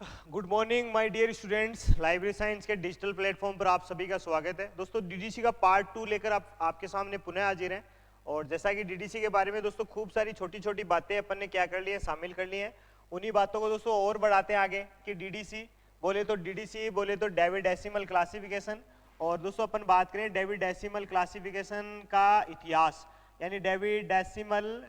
Good morning my dear students. Library science के digital platform पर आप सभी का स्वागत है। दोस्तों डीडीसी का पार्ट 2 लेकर आपके सामने पुनः हाजिर हैं। और जैसा कि डीडीसी के बारे में दोस्तों खूब सारी छोटी छोटी बातें अपन ने क्या कर ली है, शामिल कर ली हैं। उन्हीं बातों को दोस्तों और बढ़ाते हैं आगे कि डीडीसी बोले तो डेविड डेसिमल क्लासिफिकेशन। और दोस्तों अपन बात करें डेविड डेसिमल क्लासिफिकेशन का इतिहास, यानी डेसिमल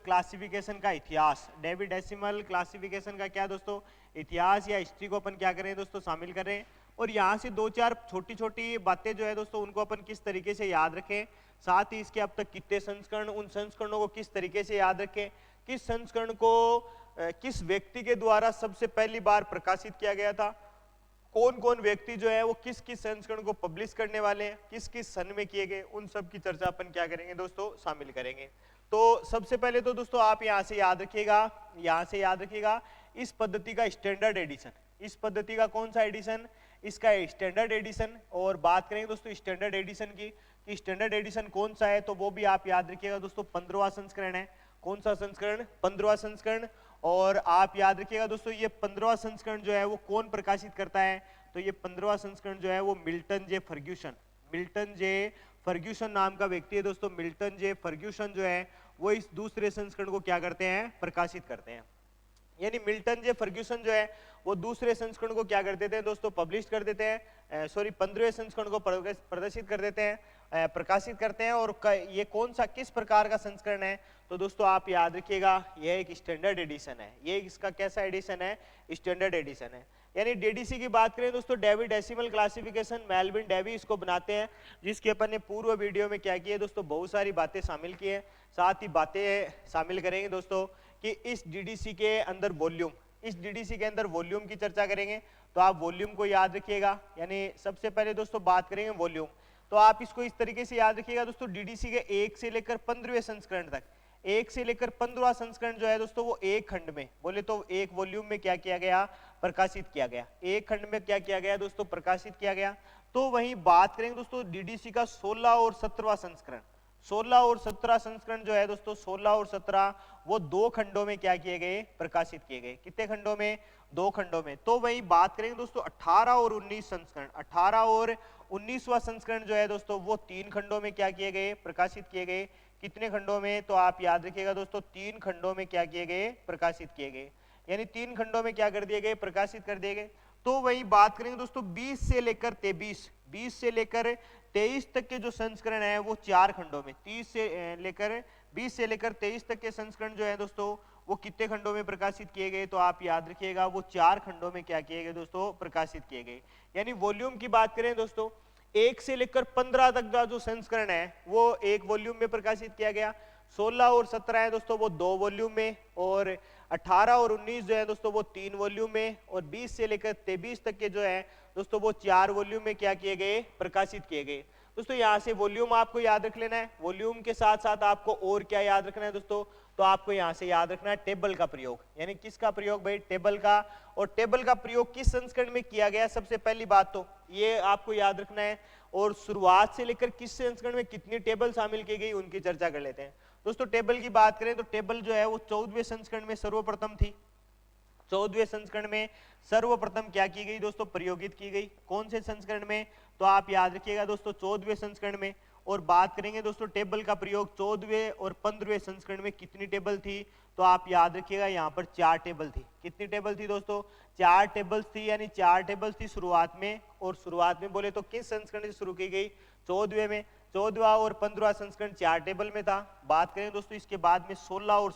क्लासिफिकेशन का इतिहास। डेविड डेसिमल क्लासिफिकेशन का क्या दोस्तों इतिहास या हिस्ट्री को अपन क्या करें दोस्तों शामिल कर रहे हैं। और यहाँ से दो चार छोटी छोटी बातें जो है दोस्तों उनको अपन किस तरीके से याद रखें, साथ ही इसके अब तक कितने संस्करण, उन संस्करणों को किस तरीके से याद रखें, किस संस्करण को किस व्यक्ति के द्वारा सबसे पहली बार प्रकाशित किया गया था, कौन कौन व्यक्ति जो है वो किस किस संस्करण को पब्लिश करने वाले हैं, किस किस सन में किए गए, उन सब की चर्चा अपन क्या करेंगे दोस्तों शामिल करेंगे। तो सबसे पहले तो दोस्तों आप यहाँ से याद रखिएगा इस पद्धति का स्टैंडर्ड एडिशन। इस पद्धति का कौन सा एडिशन? इसका स्टैंडर्ड एडिशन। और बात करेंगे दोस्तों स्टैंडर्ड एडिशन की कि स्टैंडर्ड एडिशन कौन सा है, तो वो भी आप याद रखिएगा दोस्तों 15वां संस्करण है। कौन सा संस्करण? 15वां संस्करण। और आप याद रखिएगा दोस्तों ये 15वां संस्करण जो है वो कौन प्रकाशित करता है, तो ये 15वां संस्करण जो है वो मिल्टन जे फर्ग्यूसन नाम का व्यक्ति है दोस्तों। मिल्टन जे फर्ग्यूसन जो है वो इस दूसरे संस्करण को क्या करते हैं, प्रकाशित करते हैं। यानी मिल्टन जे फर्ग्यूसन जो है वो दूसरे संस्करण को क्या कर देते हैं दोस्तों, पब्लिश कर देते हैं, 15वें संस्करण को प्रदर्शित कर देते हैं, प्रकाशित करते हैं। और ये कौन सा किस प्रकार का संस्करण है, तो दोस्तों आप याद रखिएगा यह एक स्टैंडर्ड एडिशन है। ये इसका कैसा एडिशन है? स्टैंडर्ड एडिशन है। यानी डीडीसी की बात करें दोस्तों, David decimal classification Melvin Dewey इसको बनाते हैं, जिसके अपन ने पूर्व वीडियो में क्या किया दोस्तों, बहुत सारी बातें शामिल की है। साथ ही बातें शामिल करेंगे दोस्तों कि इस डीडीसी के अंदर वॉल्यूम की चर्चा करेंगे। तो आप वॉल्यूम को याद रखिएगा। यानी सबसे पहले दोस्तों बात करेंगे वॉल्यूम, तो आप इसको इस तरीके से याद रखिएगा दोस्तों, डीडीसी के 1 से लेकर 15वें संस्करण तक, 1 से लेकर 15वां संस्करण जो है दोस्तों वो एक खंड में, बोले तो एक वॉल्यूम में क्या किया गया, प्रकाशित किया गया। एक खंड में क्या किया गया दोस्तों, प्रकाशित किया गया। तो वहीं बात करेंगे दोस्तों डीडीसी का 16 और 17वां संस्करण। 16 और 17 संस्करण जो है दोस्तों, 16 और 17 वो दो खंडों में क्या किए गए, प्रकाशित किए गए। कितने खंडों में? दो खंडों में। तो वही बात करेंगे दोस्तों 18 और 19 संस्करण। 18 और 19वां संस्करण जो है दोस्तों वो तीन खंडों में क्या किए गए, प्रकाशित किए गए। कितने खंडों में? तो आप याद रखिएगा दोस्तों 3 खंडों में क्या किए गए, प्रकाशित किए गए। यानी 3 खंडों में क्या कर दिए गए, प्रकाशित कर दिए गए। तो वही बात करेंगे दोस्तों 20 से लेकर 23 तक के जो संस्करण है वो 4 खंडों में, 20 से लेकर 23 तक के संस्करण जो है दोस्तों वो कितने खंडों में प्रकाशित किए गए, तो आप याद रखिएगा वो 4 खंडों में क्या किए गए दोस्तों, प्रकाशित किए गए। यानी वॉल्यूम की बात करें दोस्तों 1 से लेकर 15 तक का जो संस्करण है वो एक वॉल्यूम में प्रकाशित किया गया। 16 और 17 है दोस्तों वो 2 वॉल्यूम में, और 18 और 19 जो है दोस्तों वो 3 वॉल्यूम में, और 20 से लेकर 23 तक के जो है दोस्तों वो 4 वॉल्यूम में क्या किए गए, प्रकाशित किए गए। दोस्तों यहाँ से वॉल्यूम आपको याद रख लेना है। वॉल्यूम के साथ साथ आपको और क्या याद रखना है दोस्तों, तो आपको यहाँ से याद रखना है टेबल का प्रयोग। यानी किसका प्रयोग भाई, टेबल का। और टेबल का प्रयोग किस संस्करण में किया गया, सबसे पहली बात तो ये आपको याद रखना है। और शुरुआत से लेकर किस संस्करण में कितनी टेबल शामिल की गई उनकी चर्चा कर लेते हैं। दोस्तों टेबल की बात करें तो टेबल जो है वो 14वें संस्करण में सर्वप्रथम थी। 14वें संस्करण में सर्वप्रथम क्या की गई दोस्तों, प्रयोगित की गई। कौन से संस्करण में, तो आप याद रखिएगा दोस्तों 14वें संस्करण में। और बात करेंगे दोस्तों टेबल का प्रयोग 14वें और 15वें संस्करण में कितनी टेबल थी, तो आप याद रखिएगा यहाँ पर 4 टेबल थी। कितनी टेबल थी दोस्तों, 4 टेबल्स थी। यानी 4 टेबल्स थी शुरुआत में। और शुरुआत में बोले तो किस संस्करण से शुरू की गई, 14वें में। 14वां और 15वां संस्करण 4 टेबल में था। बात करें दोस्तों इसके बाद में 16 और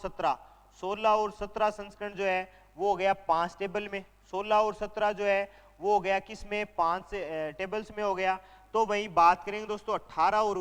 17 संस्करण जो है वो हो गया 5 टेबल में। 16 और 17 जो है वो हो गया किस में, 5 टेबल्स में हो गया। तो वही बात करेंगे दोस्तों 18 और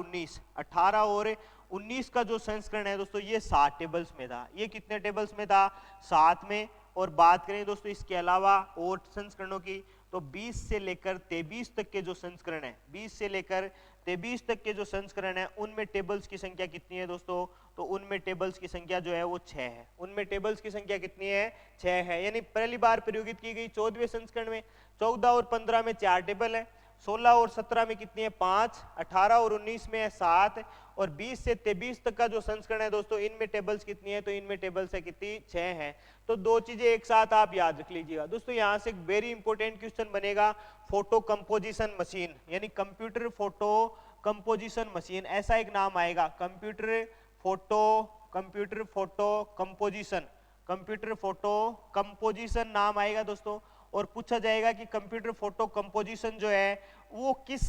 19 का जो संस्करण है दोस्तों ये 7 टेबल्स में था। ये कितने टेबल्स में था, 7 में। और बात करें दोस्तों इसके अलावा और संस्करणों की, तो 20 से लेकर 23 तक के जो संस्करण है, 20 से लेकर 23 तक के जो संस्करण है उनमें टेबल्स की संख्या कितनी है दोस्तों, तो उनमें टेबल्स की संख्या जो है वो 6 है। उनमें टेबल्स की संख्या कितनी है, 6 है। यानी पहली बार प्रयोगित की गई 14वें संस्करण में। 14 और 15 में 4 टेबल है, 16 और 17 में कितनी है 5, 18 और 19 में है 7 और 20 से 23 तक का जो संस्करण है दोस्तों इनमें टेबल्स कितनी है, तो इनमें टेबल्स है कितनी 6 है। तो दो चीजें एक साथ आप याद रख लीजिएगा दोस्तों। यहां से एक वेरी इंपॉर्टेंट क्वेश्चन बनेगा, फोटो कंपोजिशन मशीन यानी कंप्यूटर फोटो कंपोजिशन मशीन, ऐसा एक नाम आएगा, कंप्यूटर फोटो कंपोजिशन नाम आएगा दोस्तों। और पूछा जाएगा कि कंप्यूटर फोटो कंपोजिशन जो है वो किस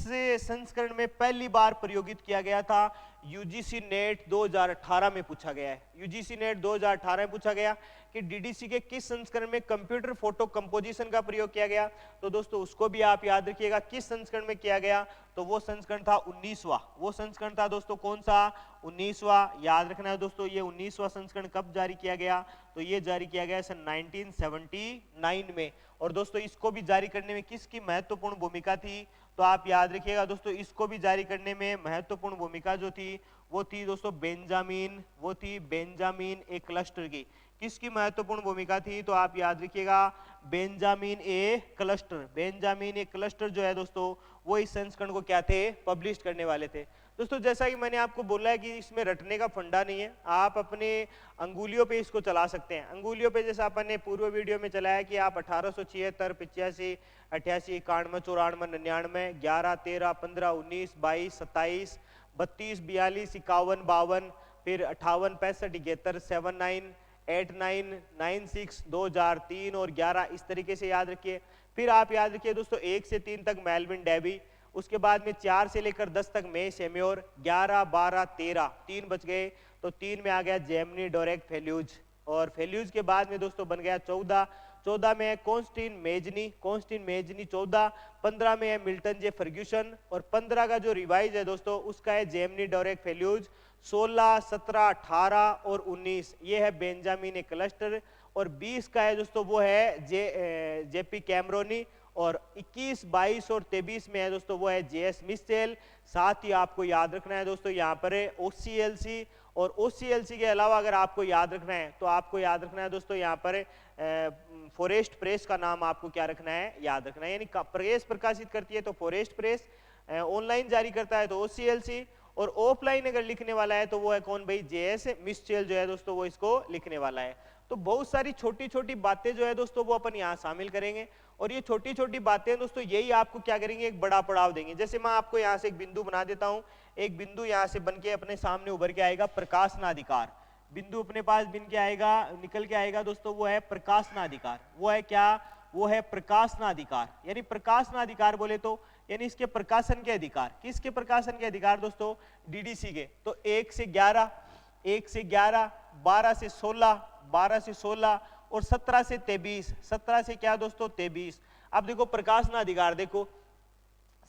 संस्करण में पहली बार प्रयोगित किया गया था। यूजीसी नेट 2018 में पूछा गया है, यूजीसी नेट 2018 में पूछा गया कि डीडीसी के किस संस्करण में कंप्यूटर फोटो कंपोजिशन का प्रयोग किया गया। तो दोस्तों उसको भी आप याद रखिएगा, किस संस्करण में किया गया, तो वो संस्करण था 19वां। वो संस्करण था दोस्तों कौन सा, 19वां। याद रखना है दोस्तों, ये 19वां संस्करण कब जारी किया गया, तो ये जारी किया गया सन 1979 में। और दोस्तों इसको भी जारी करने में किसकी महत्वपूर्ण भूमिका थी, तो आप याद रखिएगा दोस्तों, इसको भी जारी करने में महत्वपूर्ण भूमिका जो थी वो थी दोस्तों बेंजामिन ए क्लस्टर की। किसकी महत्वपूर्ण भूमिका थी, तो आप याद रखिएगा बेंजामिन ए क्लस्टर जो है दोस्तों वो इस संस्करण को क्या थे, पब्लिश करने वाले थे। दोस्तों जैसा कि मैंने आपको बोला है कि इसमें रटने का फंडा नहीं है, आप अपने अंगुलियों पे इसको चला सकते हैं। अंगुलियों पे जैसा अपन ने पूर्व वीडियो में चलाया कि आप 1876, 85, 88, 91, 94, 99, 11, 13, 15, 19, 22, 27, 32, 42, 51, 52, फिर 58, 65, 71, 79, 89, 96, 2003 और 11, इस तरीके से याद रखिए। फिर आप याद रखिए दोस्तों 1 से 3 तक मेलविन डेवी, उसके बाद में 4 से लेकर 10 तक मे सेम्योर, 11, 12, 13, 3 बच गए, तो 3 में आ गया जेमनी डोरेक फेल्यूज, और फेल्यूज के बाद में दोस्तों बन गया 14 में है कॉन्स्टेंटिन मेजनी 14, 15 में है मिल्टन जे फर्ग्यूसन, और 15 का जो रिवाइज है दोस्तों उसका है जेमनी डोरेक फेल्यूज, 16, 17, 18 और 19 ये है बेंजामिन ए क्लस्टर, और 20 का है दोस्तों वो है जेपी कैमरोनी, और 21, 22 और 23 में है दोस्तों वो है जेएस मिस्टेल। साथ ही आपको याद रखना है दोस्तों यहाँ पर है ओसीएलसी, और ओसीएलसी के अलावा अगर आपको याद रखना है तो आपको याद रखना है दोस्तों यहाँ पर फॉरेस्ट प्रेस का नाम आपको क्या रखना है, याद रखना है। यानी प्रेस प्रकाशित करती है तो फॉरेस्ट प्रेस, ऑनलाइन जारी करता है तो ओसीएलसी, और ऑफलाइन अगर लिखने वाला है तो वो है कौन भाई, जेएस मिस्टेल जो है दोस्तों वो इसको लिखने वाला है। तो बहुत सारी छोटी छोटी बातें जो है दोस्तों वो अपन यहाँ शामिल करेंगे, और ये छोटी छोटी बातें दोस्तों यही आपको क्या करेंगे, एक बड़ा पड़ाव देंगे। जैसे मैं आपको यहाँ से एक बिंदु बना देता हूँ, एक बिंदु यहाँ से बन के अपने सामने उभर के आएगा प्रकाशनाधिकार, बिंदु अपने पास बन के आएगा, निकल के आएगा दोस्तों, वो है प्रकाशनाधिकार। वो है क्या, वो है प्रकाशनाधिकार। यानी प्रकाशनाधिकार बोले तो यानी इसके प्रकाशन के अधिकार, किसके प्रकाशन के अधिकार दोस्तों, डीडीसी के। तो 1 से 11, 12 से 16, 12 से 16 और 17 से 23, 17 से क्या दोस्तों 23। अब देखो प्रकाशनाधिकार, देखो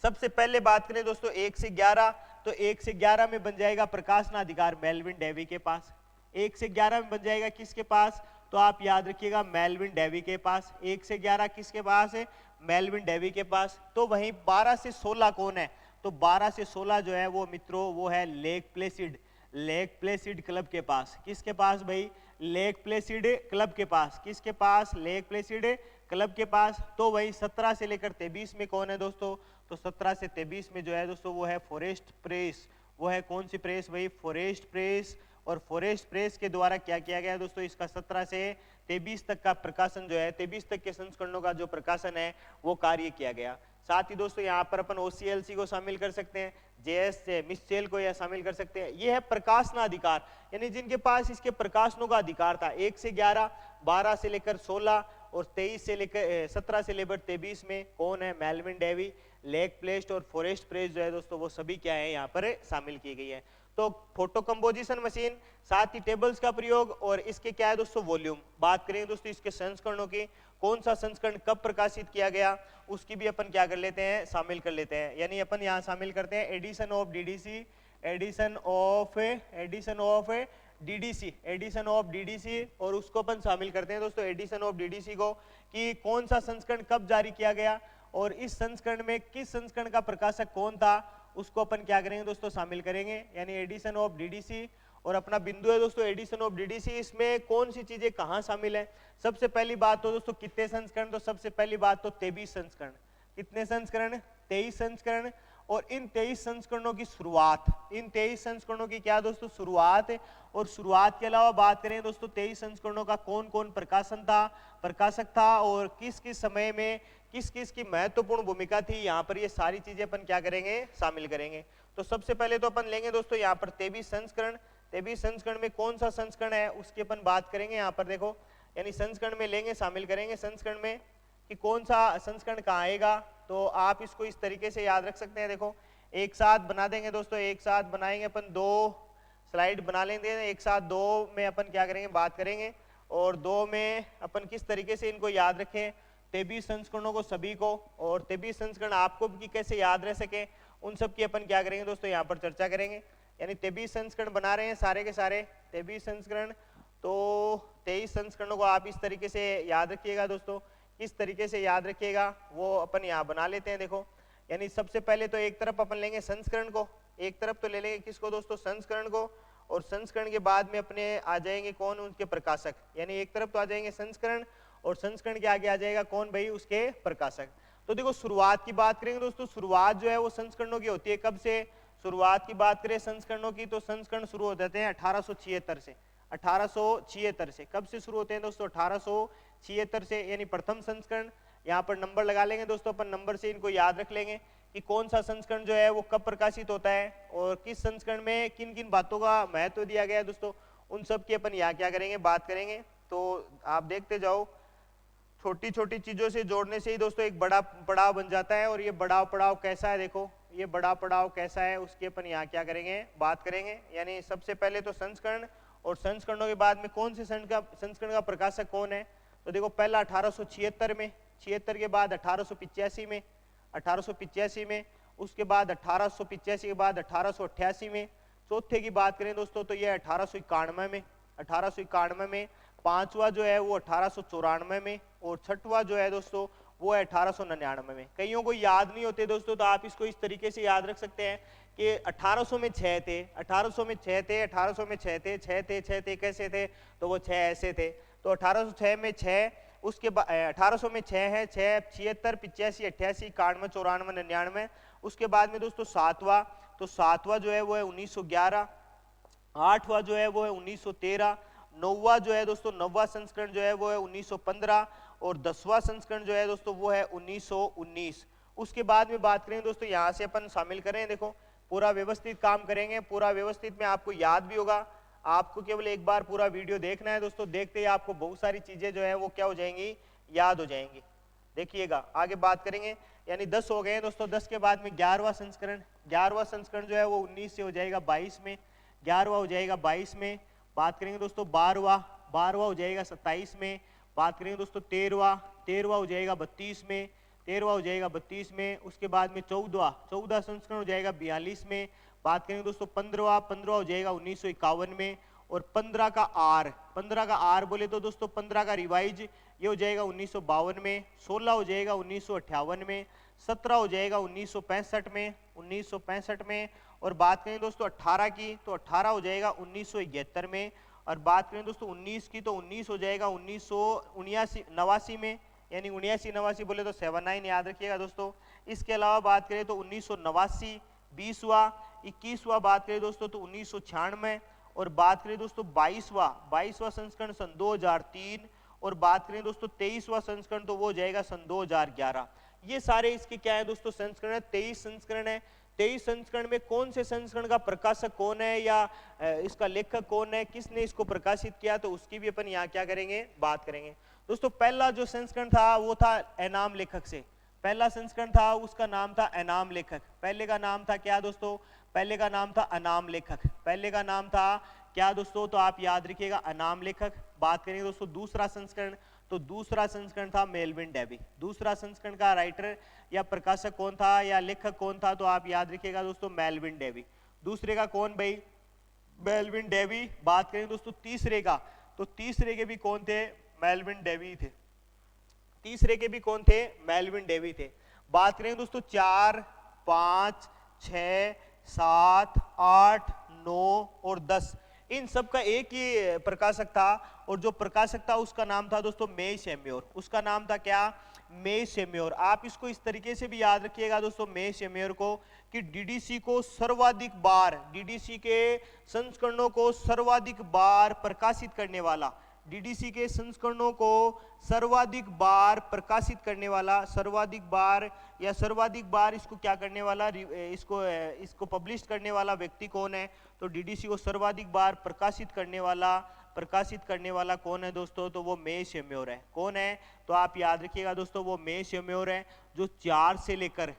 सबसे पहले बात करें दोस्तों 1 से 11, तो 1 से 11 में बन जाएगा प्रकाशनाधिकार मेलविन डेवी के पास। 1 से 11 में बन जाएगा किसके पास, तो आप याद रखिएगा मेलविन डेवी के पास। 1 से 11 किसके पास है, मेलविन डेवी के पास। तो वहीं 12 से 16 कौन है, तो 12 से 16 जो है वो मित्रों वो है लेक प्लेसिड क्लब के पास। किसके पास भाई, लेक प्लेसिड क्लब के पास। किसके पास, लेक प्लेसिड क्लब के पास। तो वही 17 से लेकर 23 में कौन है दोस्तों, तो 17 से 23 में जो है दोस्तों वो है फॉरेस्ट प्रेस। वो है कौन सी प्रेस भाई, फॉरेस्ट प्रेस। और फॉरेस्ट प्रेस के द्वारा क्या किया गया दोस्तों, इसका 17 से 23 तक का प्रकाशन जो है, 23 तक के संस्करणों का जो प्रकाशन है वो कार्य किया गया। साथ ही दोस्तों यहाँ पर अपन ओसीएलसी को शामिल कर सकते हैं, जेएस मिस्टेल को यह शामिल कर सकते हैं। ये है प्रकाशनाधिकार, यानी जिनके पास इसके प्रकाशनों का अधिकार था। 1 से 11, 12 से लेकर 16 और 23 से लेकर 17 से लेकर 23 में कौन है, मेलविन डेवी, लेक प्लेस्ट और फॉरेस्ट प्रेस जो है दोस्तों वो सभी क्या है यहाँ पर शामिल की गई है। तो फोटो कंपोजिशन मशीन, साथ ही टेबल्स का प्रयोग, और इसके क्या है दोस्तों वॉल्यूम। बात करें दोस्तों इसके संस्करणों की, कौन सा संस्करण कब प्रकाशित किया गया उसकी भी अपन क्या कर लेते हैं, शामिल कर लेते हैं। यानी अपन यहाँ शामिल करते हैं edition of DDC, edition of DDC, और उसको अपन शामिल करते हैं दोस्तों एडिशन ऑफ डीडीसी को, कि कौन सा संस्करण कब जारी किया गया और इस संस्करण में किस संस्करण का प्रकाशक कौन था, उसको अपन क्या करेंगे दोस्तों, शामिल करेंगे। यानी एडिशन ऑफ डीडीसी, और अपना बिंदु है दोस्तों एडिशन ऑफ डीडीसी। इसमें कौन सी चीजें कहां शामिल है, सबसे पहली बात तो दोस्तों कितने संस्करण, तो सबसे पहली बात तो 23 संस्करण। कितने संस्करण, 23 संस्करण, और इन 23 संस्करणों की शुरुआत, इन 23 संस्करणों की क्या दोस्तों शुरुआत है। और शुरुआत के अलावा बात करें दोस्तों 23 संस्करणों का कौन कौन प्रकाशक था और किस किस समय में किस किस की महत्वपूर्ण भूमिका थी, यहाँ पर ये सारी चीजें अपन क्या करेंगे, शामिल करेंगे। तो सबसे पहले तो अपन लेंगे दोस्तों यहाँ पर 23 संस्करण। 23 संस्करण में कौन सा संस्करण है उसकी अपन बात करेंगे। यहाँ पर देखो यानी संस्करण में लेंगे, शामिल करेंगे संस्करण में कि कौन सा संस्करण कहाँ आएगा। तो आप इसको इस तरीके से याद रख सकते हैं। देखो एक साथ बना देंगे दोस्तों, एक साथ बनाएंगे अपन, 2 स्लाइड बना लेंगे एक साथ। 2 में अपन क्या करेंगे, बात करेंगे, और 2 में अपन किस तरीके से इनको याद रखें 23 संस्करणों को सभी को, और 23 संस्करण आपको भी कैसे याद रह सके उन सब की अपन क्या करेंगे दोस्तों यहाँ पर चर्चा करेंगे। यानी 23 संस्करण बना रहे हैं सारे के सारे 23 संस्करण। तो 23 संस्करणों को आप इस तरीके से याद रखिएगा दोस्तों, किस तरीके से याद रखिएगा वो अपन यहाँ बना लेते हैं। देखो यानी सबसे पहले तो एक तरफ अपन लेंगे संस्करण को, एक तरफ तो ले लेंगे किसको दोस्तों, संस्करण को, और संस्करण के बाद में अपने आ जाएंगे कौन, उनके प्रकाशक। यानी एक तरफ तो आ जाएंगे संस्करण और संस्करण के आगे आ जाएगा कौन भाई, उसके प्रकाशक। तो देखो शुरुआत की बात करेंगे दोस्तों, शुरुआत जो है वो संस्करणों की होती है। कब से शुरुआत की बात करें संस्करणों की, तो संस्करण शुरू हो जाते हैं 1876 से। 1876 से कब से शुरू होते हैं दोस्तों, 1876 से। यानी प्रथम संस्करण, यहाँ पर नंबर लगा लेंगे दोस्तों, अपन नंबर से इनको याद रख लेंगे कि कौन सा संस्करण जो है वो कब प्रकाशित होता है और किस संस्करण में किन किन बातों का महत्व दिया गया है दोस्तों, उन सब की अपन यहाँ क्या करेंगे, बात करेंगे। तो आप देखते जाओ, छोटी छोटी चीजों से जोड़ने से ही दोस्तों एक बड़ा पड़ाव बन जाता है। और ये बड़ा पड़ाव कैसा है, देखो ये बड़ा पड़ाव कैसा है उसकी अपन यहाँ क्या करेंगे, बात करेंगे। यानी सबसे पहले तो संस्करण, और संस्करणों के बाद में कौन से संस्करण का प्रकाशक कौन है। तो देखो पहला 1876 में, 76 के बाद 1885 में, 1885 में, उसके बाद 1885 के बाद 1888 में। चौथे की बात करें दोस्तों तो ये 1891 में, 1891 में। पांचवा जो है वो 1894 में, और छठवा जो है दोस्तों वो है 1899 में। कईयों को याद नहीं होते दोस्तों, तो आप इसको इस तरीके से याद रख सकते हैं कि 1800 में 6 थे, 1800 में 6 थे, 1800 में 6 थे, 6 थे, कैसे थे, तो वो 6 ऐसे थे। तो 1806 में 6, उसके बाद 1800 में 6 है, 6 76 85 88 91 94 99। उसके बाद में दोस्तों सातवां, तो सातवां जो है वो है 1911। आठवां जो है वो है 1913। नौवां जो है दोस्तों, नौवां संस्करण जो है वो है 1915। और 10वां संस्करण जो है दोस्तों वो है 1919। उसके बाद में बात करें दोस्तों, यहाँ से अपन शामिल करें। देखो पूरा व्यवस्थित काम करेंगे, पूरा व्यवस्थित में आपको याद भी होगा। आपको केवल एक बार पूरा वीडियो देखना है दोस्तों, देखते ही आपको बहुत सारी चीजें जो है वो क्या हो जाएंगी, याद हो जाएंगी। देखिएगा आगे बात करेंगे। यानी 10 हो गए हैं दोस्तों। 10 के बाद में 11वां संस्करण, 11वां संस्करण जो है वो 19 से हो जाएगा 22 में, 11वां हो जाएगा 22 में। बात करेंगे दोस्तों 12वां हो जाएगा 27 में। बात करेंगे दोस्तों 13वां हो जाएगा 32 में, 13वां हो जाएगा 32 में। उसके बाद में 14वां संस्करण हो जाएगा 42 में। बात करेंगे दोस्तों 15वां हो जाएगा 1951 में। और 15 का आर बोले तो दोस्तों 15 का रिवाइज ये हो जाएगा 1952 में। 16 हो जाएगा 1958 में। 17 हो जाएगा 1965 में। और बात करें दोस्तों 18 की, तो 18 हो जाएगा 1971 में। और बात करें दोस्तों 19 की, तो 19 हो जाएगा 1989 में। यानी 79 बोले तो 79 याद रखिएगा दोस्तों। इसके अलावा बात करें तो 1989, 20वां, 21वां बात करें दोस्तों तो 1996। और बात करें दोस्तों 22वां संस्करण सन 2003। और बात करें दोस्तों 23वां संस्करण तो वो हो जाएगा सन 2011। ये सारे इसके क्या है दोस्तों, संस्करण है। 23 संस्करण है। 23 संस्करण में कौन से संस्करण का प्रकाशक कौन है या इसका लेखक कौन है, किसने इसको प्रकाशित किया, तो उसकी भी अपन यहाँ क्या करेंगे, बात करेंगे दोस्तों। पहला जो संस्करण था वो था इनाम लेखक से। पहला संस्करण था उसका नाम था इनाम लेखक। पहले का नाम था क्या दोस्तों, पहले का नाम था इनाम लेखक। पहले का नाम था क्या दोस्तों, तो आप याद रखिएगा इनाम लेखक। बात करेंगे दोस्तों दूसरा संस्करण, तो दूसरा संस्करण था मेलविन डेवी। दूसरा संस्करण का राइटर या प्रकाशक कौन था या लेखक कौन था, तो आप याद रखिएगा दोस्तों मेलविन डेवी। दूसरे का कौन भाई, मेलविन डेवी। बात करें दोस्तों तीसरे का, तो तीसरे के भी कौन थे, मेलविन डेवी थे। तीसरे के भी कौन थे, मेलविन डेवी थे। बात करें दोस्तों 4, 5, 6, 7, 8, 9 और 10, इन सब का एक ही प्रकाशक था, और जो प्रकाशक था उसका नाम था दोस्तों मे शेम्योर। उसका नाम था क्या? मे शेम्योर। आप इसको इस तरीके से भी याद रखिएगा दोस्तों मे शेम्योर को, कि डीडीसी को सर्वाधिक बार, डीडीसी के संस्करणों को सर्वाधिक बार प्रकाशित करने वाला, डीडीसी के संस्करणों को सर्वाधिक बार प्रकाशित करने वाला, सर्वाधिक बार या सर्वाधिक बार इसको क्या करने वाला, इसको पब्लिश करने वाला व्यक्ति कौन है? तो डीडीसी को सर्वाधिक बार प्रकाशित करने वाला कौन है दोस्तों? तो वो मे शेम्योर है। कौन है? तो आप याद रखिएगा दोस्तों, वो मे शेम्योर है, जो 4 से लेकर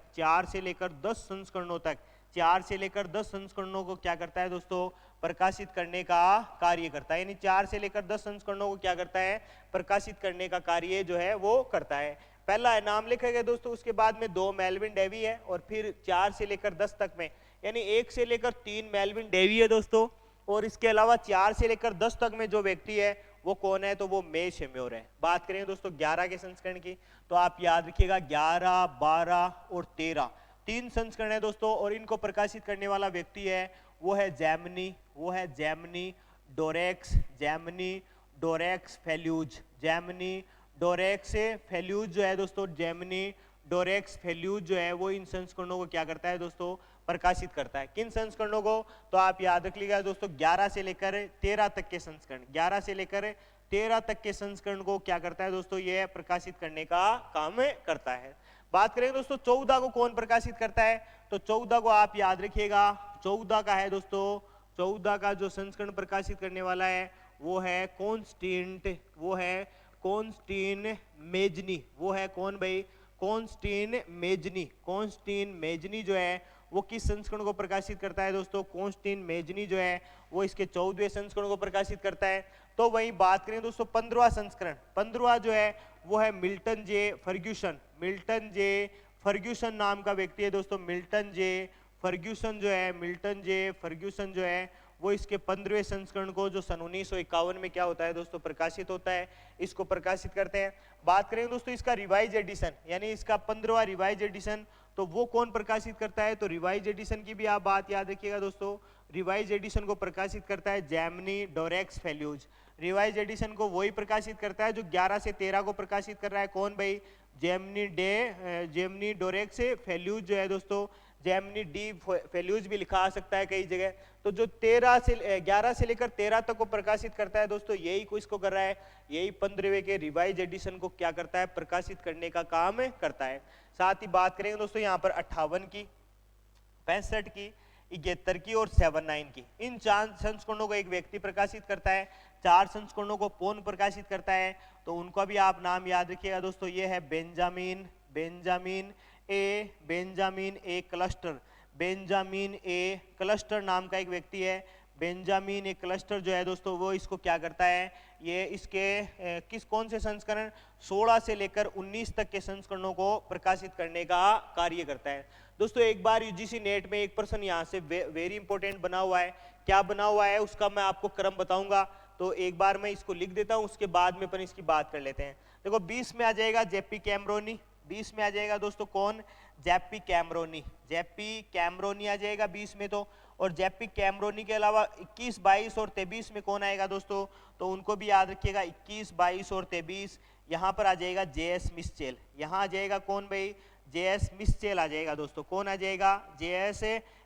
10 संस्करणों तक, 4 से लेकर 10 संस्करणों को क्या करता है दोस्तों? प्रकाशित करने का कार्य करता है। यानी 4 से लेकर 10 संस्करणों को क्या करता है? प्रकाशित करने का कार्य जो है वो करता है। पहला है नाम लिखा गया दोस्तों, उसके बाद में 2 मेल्विन डेवी है, और फिर 4 से लेकर 10 तक में, यानी 1 से लेकर 3 मेल्विन डेवी है दोस्तों, और इसके अलावा 4 से लेकर 10 तक में जो व्यक्ति है वो कौन है? तो वो मे शेम्योर है। बात करें दोस्तों 11 के संस्करण की, तो आप याद रखिएगा 11, 12 और 13 3 संस्करण है दोस्तों, और इनको प्रकाशित करने वाला व्यक्ति है वो है जैमनी डोरेक्स, फेल्यूज जो है दोस्तों, जैमनी डोरेक्स फेल्यूज जो है वो इन संस्करणों को क्या करता है दोस्तों? प्रकाशित करता है। किन संस्करणों को? तो आप याद रख लीजिएगा दोस्तों 11 से लेकर 13 तक के संस्करण, 11 से लेकर 13 तक के संस्करण को क्या करता है दोस्तों? ये प्रकाशित करने का काम करता है। बात करें दोस्तों 14 को कौन प्रकाशित करता है? तो 14 को आप याद रखिएगा, 14 का है दोस्तों, 14 का जो संस्करण प्रकाशित करने वाला है वो है कॉन्स्टेंटिन मेजनी। वो है कौन भाई? कॉन्स्टेंटिन मेजनी जो है वो किस संस्करण को प्रकाशित करता है दोस्तों? कॉन्स्टेंटिन मेजनी जो है वो इसके 14वें संस्करण को प्रकाशित करता है। तो वहीं बात करें दोस्तों 15वां संस्करण, 15वां जो है वो है मिल्टन जे फर्ग्यूसन नाम का व्यक्ति है दोस्तों। मिल्टन जे फर्ग्यूसन जो है वो इसके 15वें संस्करण को, जो सन 1951 में क्या होता है दोस्तों? प्रकाशित होता है, इसको प्रकाशित करते हैं। बात करें दोस्तों इसका रिवाइज एडिशन, यानी इसका 15वां रिवाइज एडिशन, तो वो कौन प्रकाशित करता है? तो रिवाइज एडिशन की भी आप बात याद रखिएगा दोस्तों, रिवाइज एडिशन को प्रकाशित करता है जैमनी डोरेक्स फेल्यूज। रिवाइज एडिशन को वही प्रकाशित करता है जो 11 से 13 को प्रकाशित कर रहा है। कौन भाई? जेमनी डोरेक्स फेल्यूज जो है दोस्तों, जेमनी डी फेल्यूज भी लिखा आ सकता है कई जगह। तो जो 11 से लेकर 13 तक को प्रकाशित करता है दोस्तों, यही को इसको कर रहा है, यही 15वें के रिवाइज एडिशन को क्या करता है? प्रकाशित करने का काम करता है। साथ ही बात करेंगे दोस्तों यहाँ पर 58 की, 65 की, 71 की और 79 की। इन 4 संस्करणों को एक व्यक्ति प्रकाशित करता है, 4 संस्करणों को कौन प्रकाशित करता है? तो उनका भी आप नाम याद रखिएगा दोस्तों, ये है बेंजामिन ए क्लस्टर नाम का एक व्यक्ति है। बेंजामिन ए क्लस्टर जो है दोस्तों वो इसको क्या करता है? ये इसके कौन से संस्करण? 16 से लेकर 19 तक के संस्करणों को प्रकाशित करने का कार्य करता है। दोस्तों एक बार यूजीसी नेट में एक प्रश्न यहाँ से वेरी इंपॉर्टेंट बना हुआ है। क्या बना हुआ है उसका मैं आपको क्रम बताऊंगा, तो एक बार मैं इसको लिख देता हूँ, उसके बाद में अपन इसकी बात कर लेते हैं। देखो 20 में आ जाएगा जेपी कैमरोनी, 20 में आ जाएगा दोस्तों कौन? जेपी कैमरोनी आ जाएगा 20 में। तो और जेपी कैमरोनी के अलावा 21, 22 और 23 में कौन आएगा दोस्तों? तो उनको भी याद रखिएगा, 21, 22 और 23। यहाँ पर आ जाएगा जेएस मिस्चेल। यहाँ आ जाएगा कौन भाई? जेएस मिस्चेल आ जाएगा दोस्तों। कौन आ जाएगा? जेएस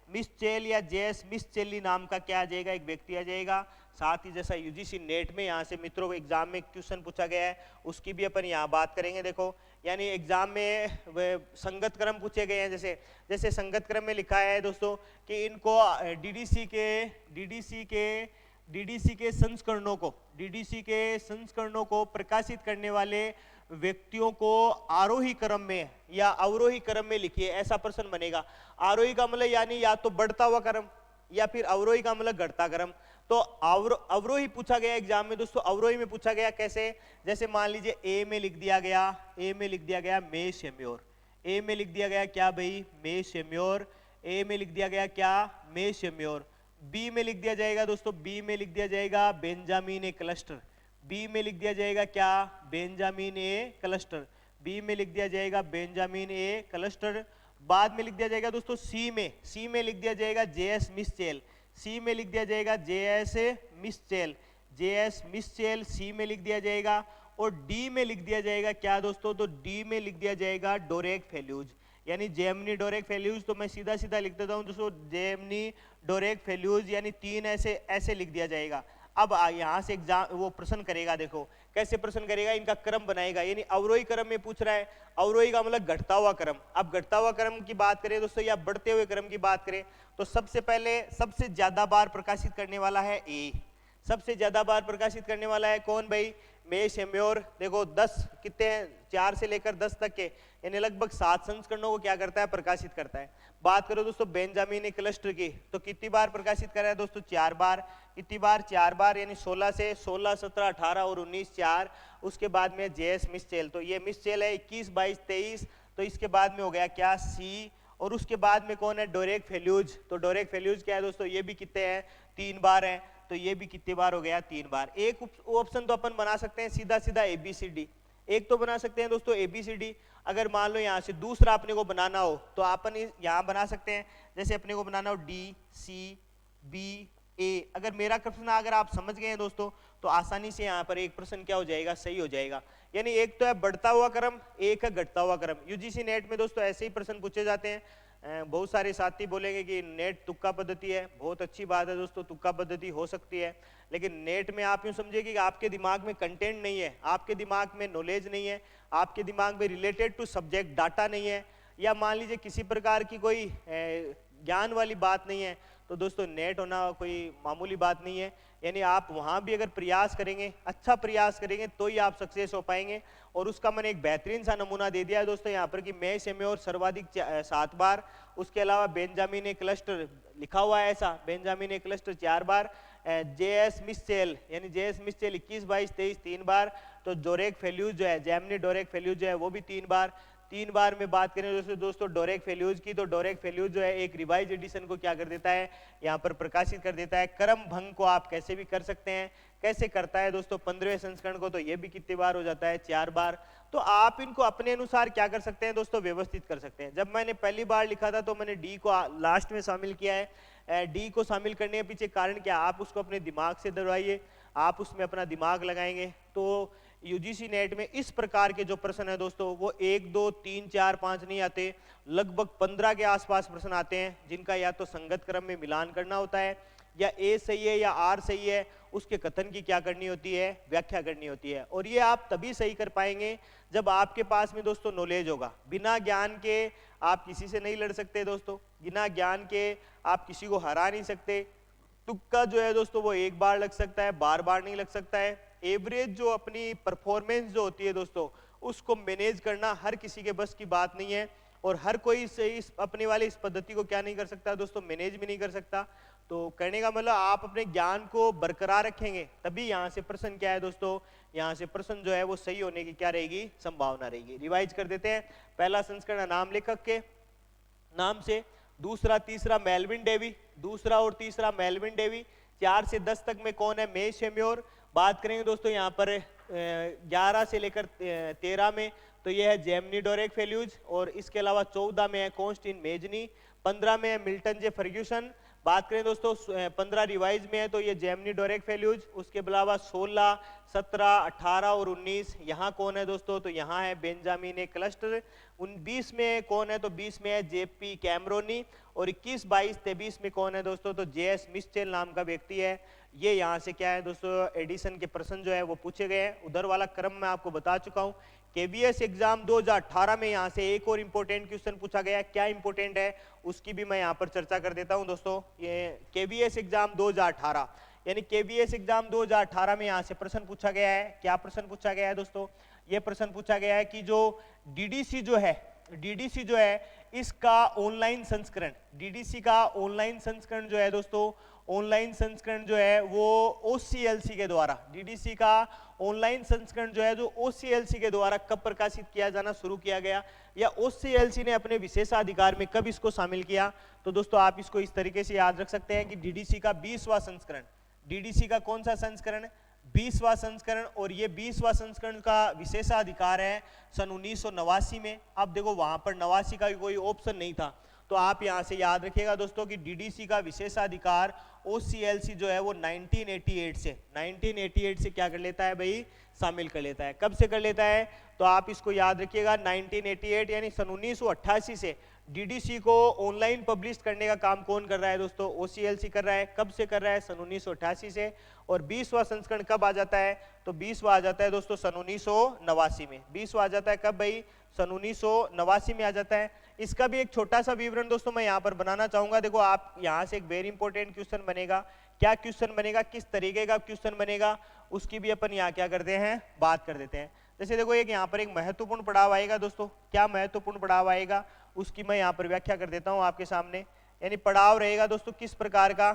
मिस्चेल या जेएस मिस्चेली नाम का क्या आ जाएगा? एक व्यक्ति आ जाएगा। साथ ही जैसा यूजीसी नेट में यहाँ से मित्रों एग्जाम में क्वेश्चन पूछा गया है, उसकी भी अपन यहाँ बात करेंगे। देखो यानी एग्जाम में संगत क्रम पूछे गए हैं, जैसे संगत क्रम में लिखा है दोस्तों कि इनको डीडीसी के संस्करणों को प्रकाशित करने वाले व्यक्तियों को आरोही क्रम में या अवरोही क्रम में लिखिए, ऐसा प्रश्न बनेगा। आरोही का मतलब यानी या तो बढ़ता हुआ क्रम, या फिर अवरोही का मतलब घटता क्रम। तो अवरोही पूछा गया एग्जाम में दोस्तों। अवरोही में पूछा गया कैसे? जैसे मान लीजिए ए में लिख दिया गया मे शेम्योर। ए में लिख दिया गया क्या भाई? मे शेम्योर। ए में लिख दिया गया क्या? मे शेम्योर। बी में लिख दिया जाएगा दोस्तों, बी में लिख दिया जाएगा बेंजामिन ए क्लस्टर। बी में लिख दिया जाएगा क्या? Benjamin A cluster. बी में लिख दिया जाएगा बेंजामिन ए क्लस्टर। बाद में लिख दिया जाएगा दोस्तों सी में लिख दिया जाएगा जेएस मिस्चेल। सी में लिख दिया जाएगा जेएस मिस्चेल, जेएस मिस्चेल सी में लिख दिया जाएगा। और डी में लिख दिया जाएगा क्या दोस्तों, तो डी में लिख दिया जाएगा डोरेक फेल्यूज, यानी जेमनी डोरेक फेल्यूज। तो मैं सीधा सीधा लिख देता हूं दोस्तों, जेमनी डोरेक फेल्यूज, यानी 3 ऐसे लिख दिया जाएगा। अब यहां से एग्जाम वो प्रश्न करेगा, देखो कैसे प्रश्न करेगा, इनका क्रम बनाएगा, यानी अवरोही क्रम में पूछ रहा है। अवरोही का मतलब घटता हुआ क्रम। अब घटता हुआ क्रम की बात करें दोस्तों या बढ़ते हुए क्रम की बात करें, तो सबसे पहले सबसे ज्यादा बार प्रकाशित करने वाला है ए। सबसे ज्यादा बार प्रकाशित करने वाला है कौन भाई, मे सेम्योर। देखो 10 कितने हैं, 4 से लेकर 10 तक के, यानी लगभग 7 संस्करणों को क्या करता है, प्रकाशित करता है। बात करो दोस्तों बेंजामिन क्लस्टर की, तो कितनी बार प्रकाशित कर रहा है दोस्तों, 4 बार। कितनी बार, 4 बार, यानी 16 से 16, 17, 18 और 19 4। उसके बाद में जेएस मिस्चेल, तो ये मिस्चेल है 21, 22, 23, तो इसके बाद में हो गया क्या, सी। और उसके बाद में कौन है, डोरेक फेल्यूज। तो डोरेक फेल्यूज क्या है दोस्तों, ये भी कितने हैं, 3 बार हैं। तो ये भी कितनी बार हो गया, 3 बार। एक ऑप्शन तो अपन बना सकते हैं सीधा सीधा ABCD, एक तो बना सकते हैं दोस्तों ABCD। अगर मान लो यहाँ से दूसरा अपने को बनाना हो तो अपन यहाँ बना सकते हैं, जैसे अपने को बनाना हो DCBA। अगर मेरा प्रश्न अगर आप समझ गए हैं दोस्तों, तो आसानी से यहाँ पर एक प्रश्न क्या हो जाएगा, सही हो जाएगा। यानी एक तो है बढ़ता हुआ क्रम, एक है घटता हुआ क्रम। यूजीसी नेट में दोस्तों ऐसे ही प्रश्न पूछे जाते हैं। बहुत सारे साथी बोलेंगे कि नेट तुक्का पद्धति है, बहुत अच्छी बात है दोस्तों, तुक्का पद्धति हो सकती है, लेकिन नेट में आप यूं समझिए कि आपके दिमाग में कंटेंट नहीं है, आपके दिमाग में नॉलेज नहीं है, आपके दिमाग में रिलेटेड टू सब्जेक्ट डाटा नहीं है, या मान लीजिए किसी प्रकार की कोई ज्ञान वाली बात नहीं है, तो दोस्तों नेट होना कोई मामूली बात नहीं है। यानी आप वहां भी अगर प्रयास करेंगे, अच्छा प्रयास करेंगे, तो ही आप सक्सेस हो पाएंगे। और उसका मैंने एक बेहतरीन सा नमूना दे दिया है दोस्तों यहाँ पर कि मे सेम्योर सर्वाधिक 7 बार। उसके अलावा बेंजामिन क्लस्टर लिखा हुआ है ऐसा, बेंजामिन क्लस्टर 4 बार। जेएस मिस्चेल यानी जेएस मिस्चेल 21, 22, 23 3 बार। तो डोरेक फेल्यूज जो है, जेमनी डोरेक फेल्यूज जो है वो भी 3 बार। 3 बार में बात करें दोस्तों डोरेक फेल्यूज की, तो डोरेक फेल्यूज जो है एक रिवाइज एडिशन को क्या कर देता है, यहाँ पर प्रकाशित कर देता है। क्रम भंग को आप कैसे भी कर सकते हैं, कैसे करता है दोस्तों 15वें संस्करण को, तो ये भी कितनी बार हो जाता है, 4 बार। तो आप इनको अपने अनुसार क्या कर सकते हैं दोस्तों, व्यवस्थित कर सकते हैं। जब मैंने पहली बार लिखा था तो मैंने डी को लास्ट में शामिल किया है। डी को शामिल करने के पीछे कारण क्या, आप उसको अपने दिमाग से दौड़ाइए, आप उसमें अपना दिमाग लगाएंगे तो यूजीसी नेट में इस प्रकार के जो प्रश्न है दोस्तों, वो 1, 2, 3, 4, 5 नहीं आते, लगभग 15 के आसपास प्रश्न आते हैं, जिनका या तो संगत क्रम में मिलान करना होता है, या ए सही है या आर सही है, उसके कथन की क्या करनी होती है, व्याख्या करनी होती है। और ये आप तभी सही कर पाएंगे जब आपके पास में दोस्तों नॉलेज होगा। बिना ज्ञान के आप किसी से नहीं लड़ सकते दोस्तों, बिना ज्ञान के आप किसी को हरा नहीं सकते। तुक्का जो है दोस्तों वो एक बार लग सकता है, बार बार नहीं लग सकता है। एवरेज जो अपनी परफॉर्मेंस जो होती है दोस्तों, उसको मैनेज करना हर किसी के बस की बात नहीं है, और हर कोई इस अपने वाली इस पद्धति को क्या नहीं कर सकता दोस्तों, मैनेज भी नहीं कर सकता। तो कहने का मतलब आप अपने ज्ञान को बरकरार रखेंगे, तभी यहाँ से प्रश्न क्या है दोस्तों, यहाँ से प्रश्न जो है वो सही होने की क्या रहेगी, संभावना रहेगी। रिवाइज कर देते हैं। पहला संस्करण नाम लेखक के नाम से, दूसरा तीसरा मेलविन डेवी, दूसरा और तीसरा मेलविन डेवी। 4 से 10 तक में कौन है, मे सेम्योर। बात करेंगे दोस्तों यहाँ पर 11 से लेकर 13 में, तो यह है जेमनी डोरेक फेल्यूज, और इसके अलावा 14 में है कॉन्स्टेंटिन मेजनी, 15 में है मिल्टन जे फर्ग्यूसन। बात करें दोस्तों 15 रिवाइज में है तो ये जेमनी डोरेक फेल्यूज। उसके अलावा 16, 17, 18 और 19 यहाँ कौन है दोस्तों, तो यहाँ है बेंजामिन क्लस्टर। 19 में कौन है, तो 20 में है जेपी कैमरोनी, और 21, 22, 23 में कौन है दोस्तों, तो जेएस मिस्चेल नाम का व्यक्ति है। ये यहाँ से क्या है दोस्तों, एडिशन के प्रश्न जो है वो पूछे गए हैं। उधर वाला क्रम मैं आपको बता चुका हूँ। केवीएस एग्जाम 2018 में यहाँ से एक और इंपॉर्टेंट क्वेश्चन पूछा गया, क्या इंपॉर्टेंट है उसकी भी मैं यहाँ पर चर्चा कर देता हूँ दोस्तों। ये केवीएस एग्जाम 2018 यानी केवीएस एग्जाम 2018 में यहाँ से प्रश्न पूछा गया है। क्या प्रश्न पूछा गया है दोस्तों, ये प्रश्न पूछा गया है कि जो डीडीसी जो है इसका ऑनलाइन संस्करण, डीडीसी का ऑनलाइन संस्करण जो है दोस्तों, ऑनलाइन संस्करण जो है वो ओसीएलसी के द्वारा, डीडीसी का ऑनलाइन संस्करण जो है जो ओसीएलसी के द्वारा कब प्रकाशित किया जाना शुरू किया गया, या ओसीएलसी ने अपने विशेषाधिकार में कब इसको शामिल किया। तो दोस्तों आप इसको इस तरीके से याद रख सकते हैं कि डीडीसी का 20वां संस्करण, डीडीसी का कौन सा संस्करण, 20वां संस्करण, और ये 20वां संस्करण का विशेषाधिकार है सन 1989 में। अब देखो वहां पर 89 का कोई ऑप्शन नहीं था, तो आप यहां से याद रखिएगा दोस्तों कि डीडीसी का विशेषाधिकार ओसीएलसी जो है वो 1988 से क्या कर लेता है भाई, शामिल कर लेता है। कब से कर लेता है, तो आप इसको याद रखिएगा 1988 यानी सन 1988 से डीडीसी को ऑनलाइन पब्लिश करने का काम कौन कर रहा है दोस्तों, ओसीएलसी कर रहा है। कब से कर रहा है, सन 1988 से। और 20वां संस्करण कब आ जाता है, तो 20वां आ जाता है दोस्तों सन 1989 में। 20वां आ जाता है कब भाई, सन 1989 में आ जाता है। इसका भी एक छोटा सा विवरण दोस्तों मैं यहाँ पर बनाना चाहूंगा। देखो आप यहाँ से एक वेरी इंपॉर्टेंट क्वेश्चन बनेगा, क्या क्वेश्चन बनेगा, किस तरीके का क्वेश्चन बनेगा, उसकी भी अपन यहाँ क्या करते हैं, बात कर देते हैं। जैसे देखो एक यहाँ पर एक महत्वपूर्ण पड़ाव आएगा दोस्तों, क्या महत्वपूर्ण पड़ाव आएगा उसकी मैं यहाँ पर व्याख्या कर देता हूँ आपके सामने। यानी पड़ाव रहेगा दोस्तों किस प्रकार का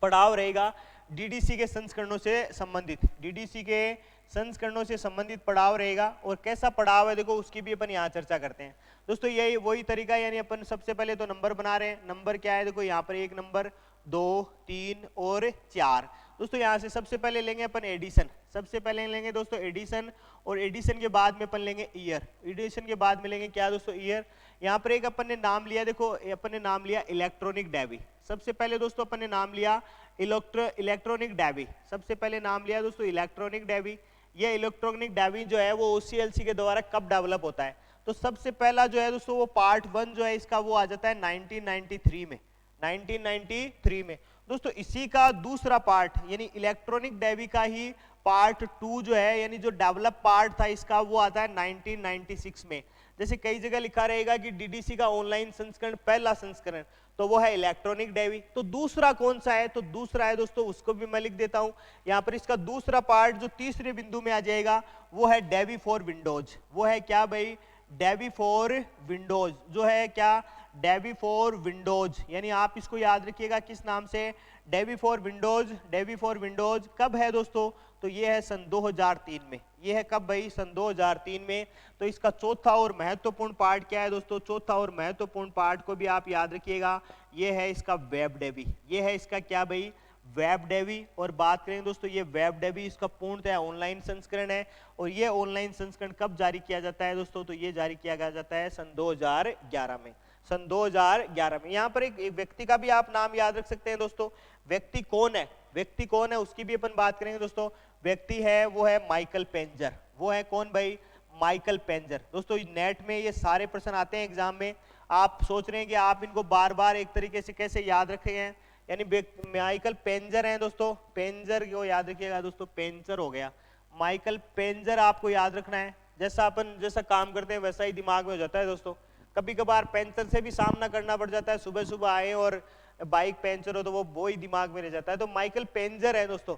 पड़ाव रहेगा, डीडीसी के संस्करणों से संबंधित, डीडीसी के संस्करणों से संबंधित पड़ाव रहेगा। और कैसा पड़ाव है देखो उसकी भी अपन यहाँ चर्चा करते हैं दोस्तों। यही वही तरीका, यानी अपन सबसे पहले तो नंबर बना रहे हैं। नंबर क्या है देखो यहाँ पर 1 नंबर, 2, 3 और 4 दोस्तों। यहाँ से सबसे पहले लेंगे अपन एडिशन, सबसे पहले लेंगे दोस्तों एडिशन। और एडिशन के बाद में अपन लेंगे ईयर, एडिशन के बाद में लेंगे क्या दोस्तों, ईयर। यहाँ पर एक अपन ने नाम लिया, देखो अपन ने नाम लिया इलेक्ट्रॉनिक डेबी। सबसे पहले दोस्तों अपन ने नाम लिया इलेक्ट्रॉनिक डेबी, सबसे पहले नाम लिया दोस्तों इलेक्ट्रॉनिक डेबी। ये इलेक्ट्रॉनिक डेबी जो है वो ओसीएलसी के द्वारा कब डेवलप होता है, तो सबसे पहला जो है दोस्तों वो पार्ट 1 जो है इसका वो आ जाता है 1993 में, 1993 में दोस्तों। इसी का दूसरा पार्ट यानी इलेक्ट्रॉनिक डेबी का ही पार्ट 2 जो है, यानी जो डेवलप पार्ट था इसका, वो आता है 1996 में। जैसे कई जगह लिखा रहेगा कि डीडीसी का ऑनलाइन संस्करण पहला संस्करण, तो वो है इलेक्ट्रॉनिक डेबी। तो दूसरा कौन सा है, तो दूसरा है दोस्तों, उसको भी मैं लिख देता हूं यहाँ पर। इसका दूसरा पार्ट जो तीसरे बिंदु में आ जाएगा वो है डेबी फॉर विंडोज। वो है क्या भाई, डेबी फॉर विंडोज, जो है क्या, डेबी फॉर विंडोज। यानी आप इसको याद रखिएगा किस नाम से, Dewey for Windows. Dewey for Windows कब है दोस्तों, तो ये है सन 2003 में। ये है कब भाई, सन 2003 में। तो इसका चौथा और महत्वपूर्ण पार्ट क्या है दोस्तों, चौथा और महत्वपूर्ण पार्ट को भी आप याद रखिएगा, ये है इसका वेब डेबी। ये है इसका क्या भाई, वेब डेबी। और बात करें दोस्तों ये वेब डेबी इसका पूर्णतः ऑनलाइन संस्करण है। और ये ऑनलाइन संस्करण कब जारी किया जाता है दोस्तों, तो ये जारी किया जाता है सन 2011 में, सन 2011 में। यहाँ पर एक व्यक्ति का भी आप नाम याद रख सकते हैं दोस्तों। व्यक्ति कौन है, व्यक्ति कौन है उसकी भी अपन बात करेंगे दोस्तों। व्यक्ति है वो है माइकल पेंजर। वो है कौन भाई, माइकल पेंजर। दोस्तों नेट में ये सारे प्रश्न आते हैं एग्जाम में, आप सोच रहे हैं कि आप इनको बार बार एक तरीके से कैसे याद रखे हैं। यानी माइकल पेंजर हैं दोस्तों, पेंजर को याद रखिएगा दोस्तों, पेंजर हो गया, माइकल पेंजर आपको याद रखना है। जैसा अपन जैसा काम करते हैं वैसा ही दिमाग में हो जाता है दोस्तों। कभी कभार पेंचर से भी सामना करना पड़ जाता है, सुबह सुबह आए और बाइक पेंचर हो तो वो ही दिमाग में रह जाता है। तो माइकल पेंजर है दोस्तों।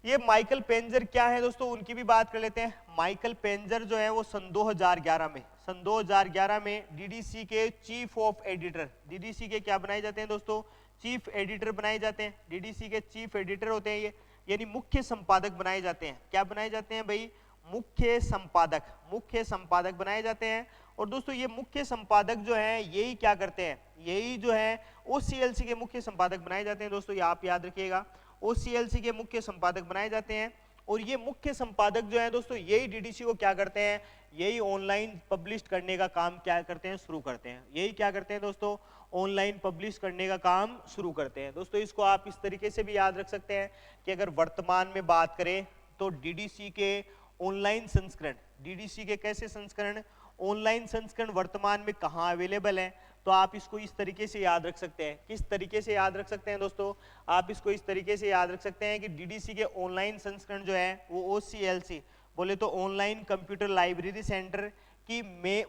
ये माइकल पेंजर क्या है दोस्तों, उनकी भी बात कर लेते हैं। माइकल पेंजर जो है वो सन 2011 में, सन 2011 में डीडीसी के चीफ ऑफ एडिटर, डीडीसी के क्या बनाए जाते हैं दोस्तों, चीफ एडिटर बनाए जाते हैं। डीडीसी के चीफ एडिटर होते हैं ये, यानी मुख्य संपादक बनाए जाते हैं। क्या बनाए जाते हैं भाई, मुख्य संपादक, मुख्य संपादक बनाए जाते हैं। और दोस्तों ये मुख्य संपादक जो है यही क्या करते हैं, यही जो है ओसीएलसी के मुख्य संपादक बनाए जाते हैं दोस्तों। ये आप याद रखिएगा, ओसीएलसी के मुख्य संपादक बनाए जाते हैं। और ये मुख्य संपादक जो है दोस्तों यही डीडीसी को क्या करते हैं, यही ऑनलाइन पब्लिश करने का काम क्या करते हैं, शुरू करते हैं। यही क्या करते हैं दोस्तों, ऑनलाइन पब्लिश करने का काम शुरू करते हैं दोस्तों। इसको आप इस तरीके से भी याद रख सकते हैं कि अगर वर्तमान में बात करें तो डीडीसी के ऑनलाइन संस्करण, डीडीसी के कैसे संस्करण, ऑनलाइन संस्करण वर्तमान में कहाँ अवेलेबल है, तो आप इसको इस तरीके से याद रख सकते हैं। किस तरीके से याद रख सकते हैं दोस्तों, आप इसको इस तरीके से याद रख सकते हैं कि डीडीसी के ऑनलाइन संस्करण जो है वो ओसीएलसी बोले तो ऑनलाइन कंप्यूटर लाइब्रेरी सेंटर की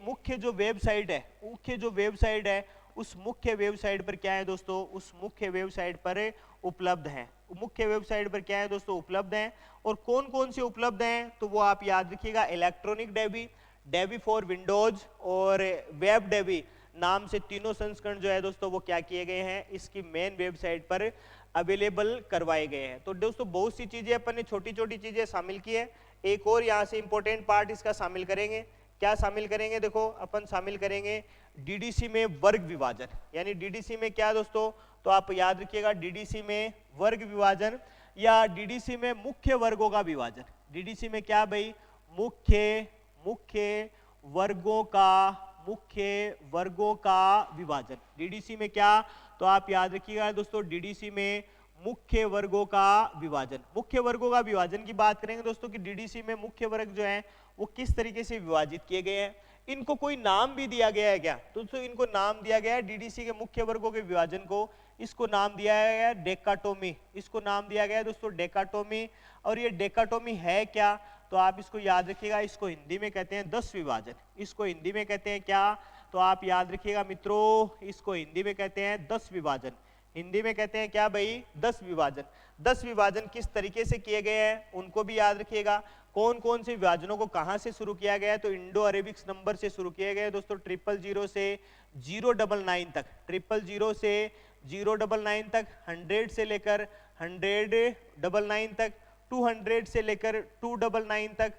मुख्य जो वेबसाइट है, मुख्य जो वेबसाइट है उस मुख्य वेबसाइट पर क्या है दोस्तों, उस मुख्य वेबसाइट पर उपलब्ध है। मुख्य वेबसाइट पर क्या है दोस्तों, उपलब्ध है। और कौन कौन से उपलब्ध हैं, तो वो आप याद रखिएगा, electronic Dewey, Dewey for Windows और वेब डेबी नाम से तीनों संस्करण जो है दोस्तों वो क्या किए गए हैं, इसकी मेन वेबसाइट पर अवेलेबल करवाए गए हैं। तो दोस्तों बहुत सी चीजें अपन ने छोटी छोटी चीजें शामिल की है। एक और यहाँ से इंपॉर्टेंट पार्ट इसका शामिल करेंगे। क्या शामिल करेंगे, देखो अपन शामिल करेंगे डीडीसी में वर्ग विभाजन। यानी डीडीसी में क्या दोस्तों, तो आप याद रखिएगा डीडीसी में वर्ग विभाजन या डीडीसी में मुख्य वर्गों का विभाजन। डीडीसी में क्या भाई, मुख्य वर्गों का मुख्य वर्गों का विभाजन। डीडीसी में क्या, तो आप याद रखिएगा दोस्तों, डीडीसी में मुख्य वर्गों का विभाजन। मुख्य वर्गों का विभाजन की बात करेंगे दोस्तों कि डीडीसी में मुख्य वर्ग जो है वो किस तरीके से विभाजित किए गए हैं। इनको कोई नाम भी दिया गया है क्या, तो दोस्तों इनको नाम दिया गया है डीडीसी के मुख्य वर्गों के विभाजन को, इसको नाम दिया गया है डेकाटोमी। इसको नाम दिया गया है दोस्तों डेकाटोमी। और ये डेकाटोमी है क्या, तो आप इसको याद रखिएगा, इसको हिंदी में कहते हैं 10 विभाजन। इसको हिंदी में कहते हैं क्या, तो आप याद रखिएगा मित्रों, इसको हिंदी में कहते हैं 10 विभाजन। हिंदी में कहते हैं क्या भाई, 10 विभाजन। 10 विभाजन किस तरीके से किए गए हैं उनको भी याद रखिएगा। कौन कौन से विभाजनों को कहां से शुरू किया गया है, तो इंडो अरेबिक्स नंबर से शुरू किए गए दोस्तों, 000 से 099 तक, 000 से 099 तक, 100 से लेकर 10099 तक, 200 से लेकर 299 तक,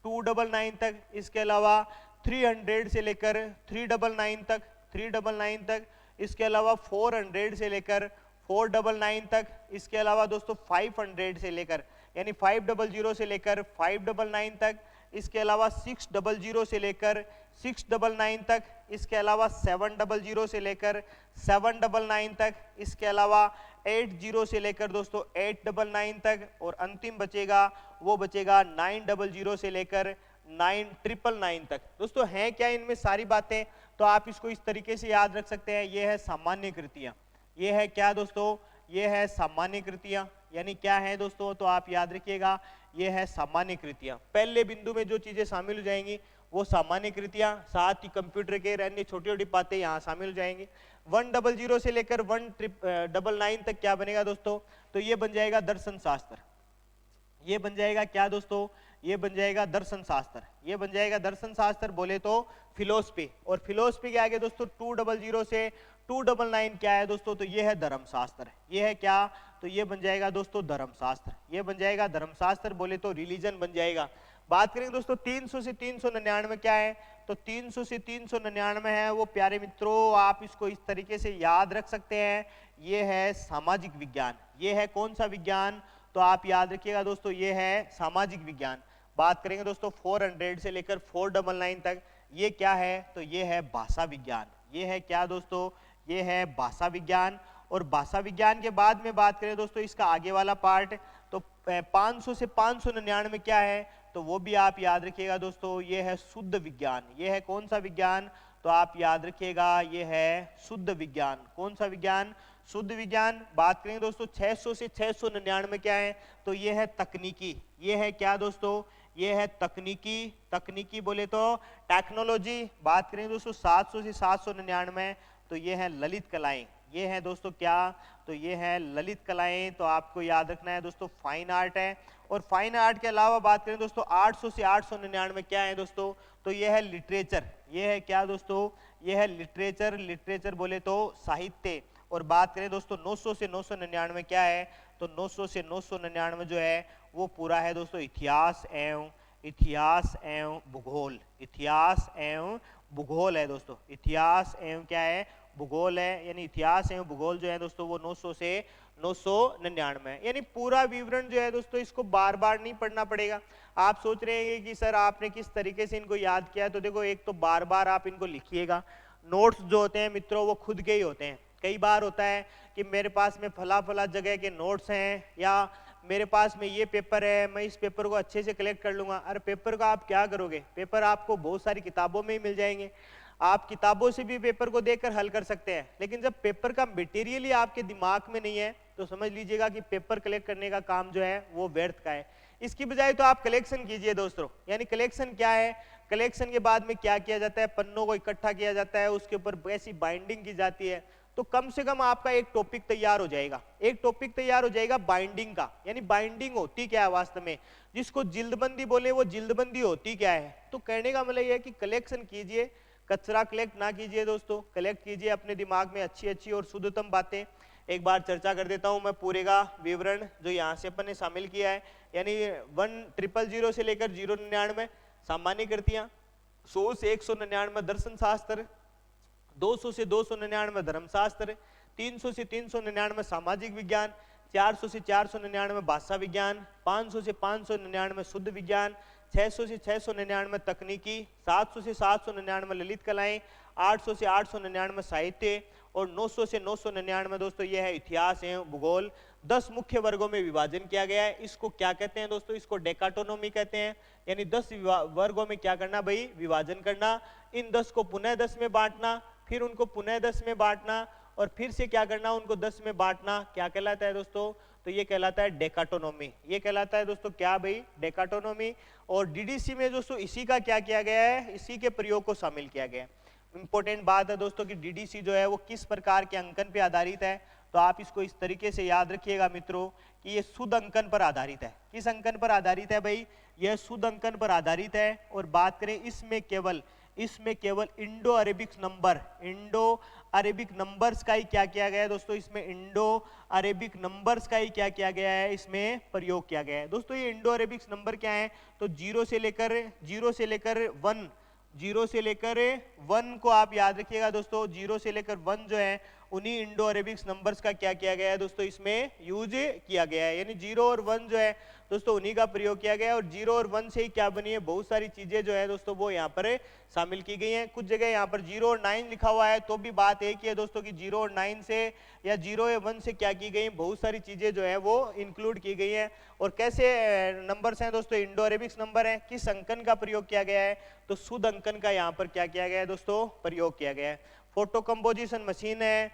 299 तक, इसके अलावा 300 से लेकर 399 तक, 399 तक, इसके अलावा 400 से लेकर 499 तक, इसके अलावा दोस्तों 500 से लेकर यानी 500 से लेकर 599 तक, इसके अलावा 600 से लेकर 699 तक, इसके अलावा 700 से लेकर 799 तक, इसके अलावा 80 से लेकर दोस्तों 899 तक, और अंतिम बचेगा वो बचेगा 900 से लेकर 999 तक। दोस्तों हैं क्या इनमें सारी बातें, तो आप इसको इस तरीके से याद रख सकते हैं। ये है सामान्य कृतियां, ये है क्या दोस्तों, ये है सामान्य कृतियां। यानी क्या है दोस्तों, तो आप याद रखिएगा ये है सामान्य कृतियां। पहले बिंदु में जो चीजें शामिल हो जाएंगी वो सामान्य कृतियां, साथ ही कंप्यूटर के अन्य छोटी छोटी बातें यहाँ शामिल हो जाएंगी। 100 से लेकर 199 तक क्या बनेगा दोस्तों, तो ये बन जाएगा दर्शन शास्त्र। ये बन जाएगा क्या दोस्तों, ये बन जाएगा दर्शन शास्त्र। ये बन जाएगा दर्शन शास्त्र बोले तो फिलोसफी। और फिलोसफी के आगे दोस्तों 200 से 299 क्या है दोस्तों, तो ये है धर्मशास्त्र। ये है क्या, तो ये बन जाएगा दोस्तों धर्मशास्त्र। ये बन जाएगा धर्मशास्त्र बोले तो रिलीजन बन जाएगा। बात करेंगे दोस्तों 300 से 399 क्या है, तो 300 से 399 है वो प्यारे मित्रों, आप इसको इस तरीके से याद रख सकते हैं। ये है सामाजिक विज्ञान। ये है कौन सा विज्ञान, तो आप याद रखिएगा दोस्तों ये है सामाजिक विज्ञान। बात करेंगे दोस्तों 400 से लेकर 499 तक, ये क्या है, तो ये है भाषा विज्ञान। ये है क्या दोस्तों, ये है भाषा विज्ञान। और भाषा विज्ञान के बाद में बात करें दोस्तों इसका आगे वाला पार्ट, तो 500 से 599 क्या है, तो वो भी आप याद रखिएगा दोस्तों, ये है शुद्ध विज्ञान। ये है कौन सा विज्ञान, तो आप याद रखिएगा ये है शुद्ध विज्ञान। कौन सा विज्ञान, शुद्ध विज्ञान। बात करेंगे दोस्तों 600 से 699 क्या है, तो ये है तकनीकी। ये है क्या दोस्तों, ये है तकनीकी। तकनीकी बोले तो टेक्नोलॉजी। बात करें दोस्तों 700 से 799 तो ये है ललित कलाएं। ये है दोस्तों क्या, तो ये है ललित कलाएं। तो आपको याद रखना है दोस्तों फाइन आर्ट है। और फाइन आर्ट के अलावा बात करें दोस्तों 800 से 899 क्या है दोस्तों, तो ये है लिटरेचर। ये है क्या दोस्तों, ये है लिटरेचर। लिटरेचर बोले तो साहित्य। और बात करें दोस्तों 900 से 999 क्या है, तो 900 से 999 जो है वो पूरा है दोस्तों इतिहास एवं भूगोल। इतिहास एवं भूगोल है दोस्तों। इतिहास एवं क्या है, भूगोल है। यानी इतिहास एवं भूगोल जो है दोस्तों वो 900 से 999। यानी पूरा विवरण जो है दोस्तों इसको बार बार नहीं पढ़ना पड़ेगा। आप सोच रहे हैं कि सर आपने किस तरीके से इनको याद किया, तो देखो एक तो बार बार आप इनको लिखिएगा। नोट्स जो होते हैं मित्रों वो खुद के ही होते हैं। कई बार होता है कि मेरे पास में फला जगह के नोट्स हैं, या मेरे पास में ये पेपर है, मैं इस पेपर को अच्छे से कलेक्ट कर लूंगा। अरे पेपर का आप क्या करोगे, पेपर आपको बहुत सारी किताबों में ही मिल जाएंगे। आप किताबों से भी पेपर को देखकर हल कर सकते हैं, लेकिन जब पेपर का मटेरियल ही आपके दिमाग में नहीं है तो समझ लीजिएगा कि पेपर कलेक्ट करने का काम जो है वो व्यर्थ का है। इसकी बजाय तो आप कलेक्शन कीजिए दोस्तों। यानी कलेक्शन क्या है, कलेक्शन के बाद में क्या किया जाता है, पन्नों को इकट्ठा किया जाता है, उसके ऊपर ऐसी बाइंडिंग की जाती है, तो कम से कम आपका एक टॉपिक तैयार हो जाएगा। एक टॉपिक तैयार हो जाएगा बाइंडिंग का। यानी बाइंडिंग होती क्या है वास्तव में, जिसको जिल्दबंदी बोले वो जिल्दबंदी होती क्या है। तो कहने का मतलब यह है कि कलेक्शन कीजिए, कचरा कलेक्ट ना कीजिए दोस्तों, कलेक्ट कीजिए अपने दिमाग में अच्छी अच्छी और शुद्धतम बातें। एक बार चर्चा कर देता हूं मैं पूरे का विवरण जो यहाँ से अपन ने शामिल किया है। यानी 1000 से लेकर 099 सामान्य कृतियां, 100 से 199 दर्शन शास्त्र, 200 से 299 धर्मशास्त्र, 300 से 399 सामाजिक विज्ञान, 400 से 499 भाषा विज्ञान, 500 से 599 शुद्ध विज्ञान, 600 से 699 तकनीकी, 700 से 799 ललित कलाएं, 800 से 899 साहित्य और 900 से 999 दोस्तों ये है इतिहास एवं भूगोल। 10 मुख्य वर्गों में विभाजन किया गया है। इसको क्या कहते हैं दोस्तों? इसको डेकाटोनोमी कहते हैं, यानी 10 वर्गों में क्या करना भाई? विभाजन करना। इन 10 को पुनः 10 में बांटना, फिर उनको पुनः 10 में बांटना और फिर से क्या करना? उनको 10 में बांटना। क्या कहलाता है दोस्तों? तो ये कहलाता है डेकाटोनोमी। ये कहलाता है दोस्तों क्या भाई? डेकाटोनोमी। और डीडीसी में दोस्तों इसी का क्या किया गया है? इसी के प्रयोग को शामिल किया गया है। इंपॉर्टेंट बात है दोस्तों कि डीडीसी जो है वो किस प्रकार के अंकन पे आधारित है, तो आप इसको इस तरीके से याद रखिएगा मित्रों कि ये शुद्ध अंकन पर आधारित है। किस अंकन पर आधारित है भाई? यह शुद्ध अंकन पर आधारित है। और बात करें इसमें केवल इंडो अरेबिक नंबर्स का ही क्या किया गया है दोस्तों? इसमें इंडो अरेबिक नंबर्स का ही क्या किया गया है? इसमें प्रयोग किया गया है। दोस्तों ये इंडो अरेबिक नंबर क्या है? तो 0 से लेकर 1 को आप याद रखिएगा दोस्तों। 0 से लेकर 1 जो है उन्हीं इंडो अरेबिक्स नंबर्स का क्या किया गया है दोस्तों? इसमें यूज किया गया है। यानी 0 और 1 जो है दोस्तों उन्हीं का प्रयोग किया गया है। और 0 और 1 से ही क्या बनी है? बहुत सारी चीजें जो है दोस्तों वो यहाँ पर शामिल की गई हैं। कुछ जगह यहाँ पर 0 और 9 लिखा हुआ है तो भी बात एक ही है दोस्तों कि 0 और 9 से या 0 या 1 से क्या की गई? बहुत सारी चीजें जो है वो इंक्लूड की गई हैं। और कैसे नंबर्स हैं दोस्तों? इंडो अरेबिक्स नंबर है। किस अंकन का प्रयोग किया गया है? तो शुद्ध अंकन का यहाँ पर क्या किया गया है दोस्तों? प्रयोग किया गया है। फोटो कंपोजिशन मशीन है,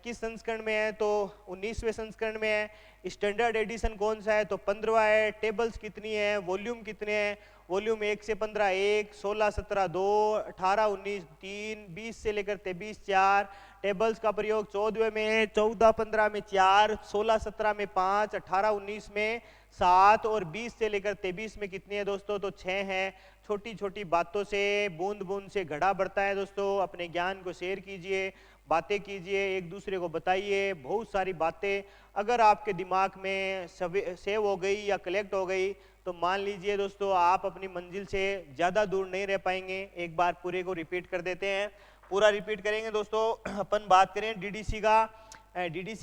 किस संस्करण में है? तो 19वें संस्करण में है। स्टैंडर्ड एडिशन कौन सा है? तो 15वां है। टेबल्स कितनी है? वॉल्यूम कितने हैं? वॉल्यूम 1 से 15 1, 16 17 2, 18 19 3, 20 से लेकर 23 4। टेबल्स का प्रयोग 14वें में है, 14 15 में 4, 16 17 में 5, 18 19 में 7 और 20 से लेकर 23 में कितनी है दोस्तों? तो 6 है। छोटी छोटी बातों से बूंद बूंद से घड़ा बढ़ता है दोस्तों। अपने ज्ञान को शेयर कीजिए, बातें कीजिए, एक दूसरे को बताइए। बहुत सारी बातें अगर आपके दिमाग में सेव हो गई या कलेक्ट हो गई तो मान लीजिए दोस्तों आप अपनी मंजिल से ज़्यादा दूर नहीं रह पाएंगे। एक बार पूरे को रिपीट कर देते हैं। पूरा रिपीट करेंगे दोस्तों। अपन बात करें डीडीसी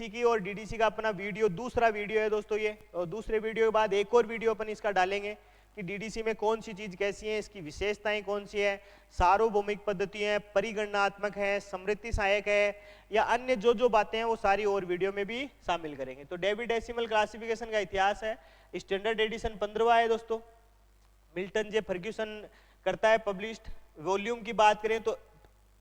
की, और डीडीसी का अपना वीडियो दूसरा वीडियो है दोस्तों ये। और दूसरे वीडियो के बाद एक और वीडियो अपन इसका डालेंगे कि डीडीसी में कौन सी चीज कैसी है, इसकी विशेषताएं कौन सी है, सार्वभौमिक पद्धति है, परिगणनात्मक है, समृद्धि सहायक है, या अन्य जो बातें हैं वो सारी और वीडियो में भी शामिल करेंगे। तो डेवी डेसिमल क्लासिफिकेशन का इतिहास है। स्टैंडर्ड एडिशन 15वां है दोस्तों। मिल्टन जे फर्ग्यूसन करता है पब्लिश्ड। वॉल्यूम की बात करें तो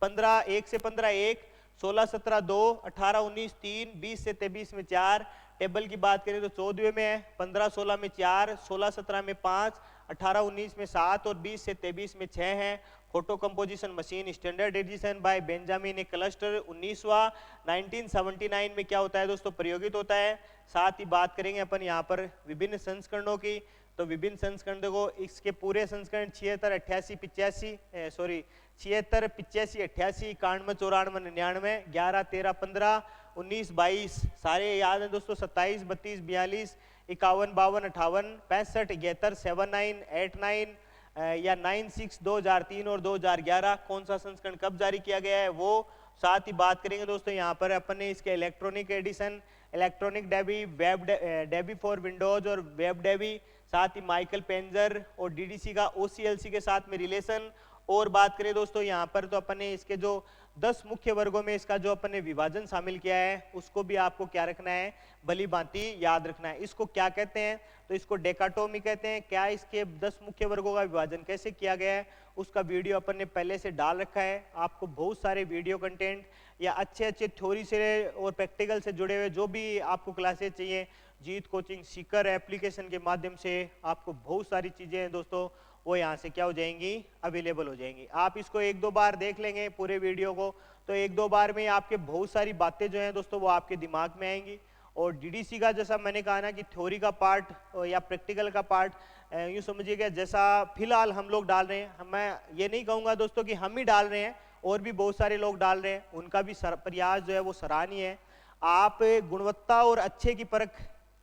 1 से 15 1, 16 17 2, 18 19 3, 20 से 23 में 4। टेबल की बात करें तो 14वें में है, 15 16 में 4, 16 17 में 5, 18 19 में 7 और 20 से 23 में 6 है। Photo composition machine standard edition by Benjamin A cluster 19वां 1979 में क्या होता है दोस्तों? प्रयोगित होता है। साथ ही बात करेंगे अपन यहाँ पर विभिन्न संस्करणों की। तो विभिन्न संस्करण देखो, इसके पूरे संस्करण 76 88 85 76 85 88 91 94 99 11 13 15 19 22 सारे याद हैं दोस्तों। 27 32 42 51 52 58 65 71 79 89 या 96 2003 और 2011 कौन सा संस्करण कब जारी किया गया है वो। साथ ही बात करेंगे दोस्तों यहाँ पर अपन ने इसके electronic edition, electronic Dewey, web Dewey for Windows और वेब डेबी, साथ ही माइकल पेंजर और डीडीसी का ओसीएलसी के साथ में रिलेशन। और बात करें दोस्तों यहाँ पर तो अपन ने इसके जो 10 मुख्य वर्गों में इसका जो अपन ने विभाजन शामिल किया है उसको भी आपको क्या रखना है? भली भांति याद रखना है। इसको क्या कहते हैं? तो इसको डेकाटोमी कहते हैं। क्या इसके 10 मुख्य वर्गों का विभाजन कैसे किया गया है उसका वीडियो अपन ने पहले से डाल रखा है। आपको बहुत सारे वीडियो कंटेंट या अच्छे थ्योरी से और प्रैक्टिकल से जुड़े हुए जो भी आपको क्लासेस चाहिए, जीत कोचिंग सीकर एप्लीकेशन के माध्यम से आपको बहुत सारी चीजें हैं दोस्तों वो यहाँ से क्या हो जाएंगी? अवेलेबल हो जाएंगी। आप इसको 1-2 बार देख लेंगे पूरे वीडियो को तो 1-2 बार में आपके बहुत सारी बातें जो हैं दोस्तों वो आपके दिमाग में आएंगी। और डीडीसी का जैसा मैंने कहा ना कि थ्योरी का पार्ट या प्रैक्टिकल का पार्ट यूँ समझिएगा जैसा फिलहाल हम लोग डाल रहे हैं। मैं ये नहीं कहूँगा दोस्तों कि हम ही डाल रहे हैं, और भी बहुत सारे लोग डाल रहे हैं, उनका भी प्रयास जो है वो सराहनीय है। आप गुणवत्ता और अच्छे की परख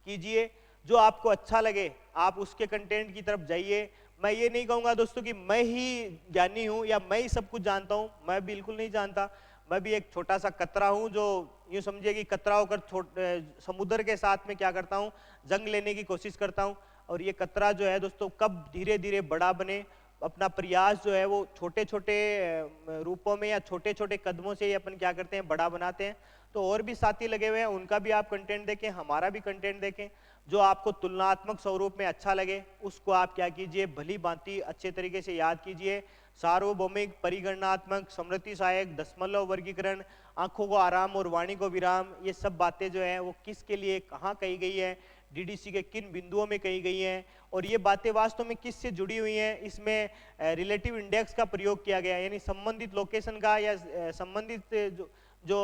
कीजिए, जो आपको अच्छा लगे आप उसके कंटेंट की तरफ जाइए। मैं ये नहीं कहूँगा दोस्तों कि मैं ही ज्ञानी हूँ या मैं ही सब कुछ जानता हूँ, मैं बिल्कुल नहीं जानता। मैं भी एक छोटा सा कतरा हूँ जो यूँ समझिए कि कतरा होकर समुद्र के साथ में क्या करता हूँ? जंग लेने की कोशिश करता हूँ। और ये कतरा जो है दोस्तों कब धीरे धीरे बड़ा बने, अपना प्रयास जो है वो छोटे छोटे रूपों में या छोटे छोटे कदमों से ही अपन क्या करते हैं, बड़ा बनाते हैं। तो और भी साथी लगे हुए हैं, उनका भी आप कंटेंट देखें, हमारा भी कंटेंट देखें। जो आपको तुलनात्मक स्वरूप में अच्छा लगे उसको आप क्या कीजिए, भली भांति अच्छे तरीके से याद कीजिए। सार्वभौमिक, परिगणनात्मक, समृद्धि सहायक, दशमलव वर्गीकरण, आंखों को आराम और वाणी को विराम, ये सब बातें जो है वो किसके लिए कहाँ कही गई है, डीडीसी के किन बिंदुओं में कही गई हैं, और ये बातें वास्तव में किससे जुड़ी हुई हैं। इसमें रिलेटिव इंडेक्स का प्रयोग किया गया है, यानी संबंधित लोकेशन का या संबंधित जो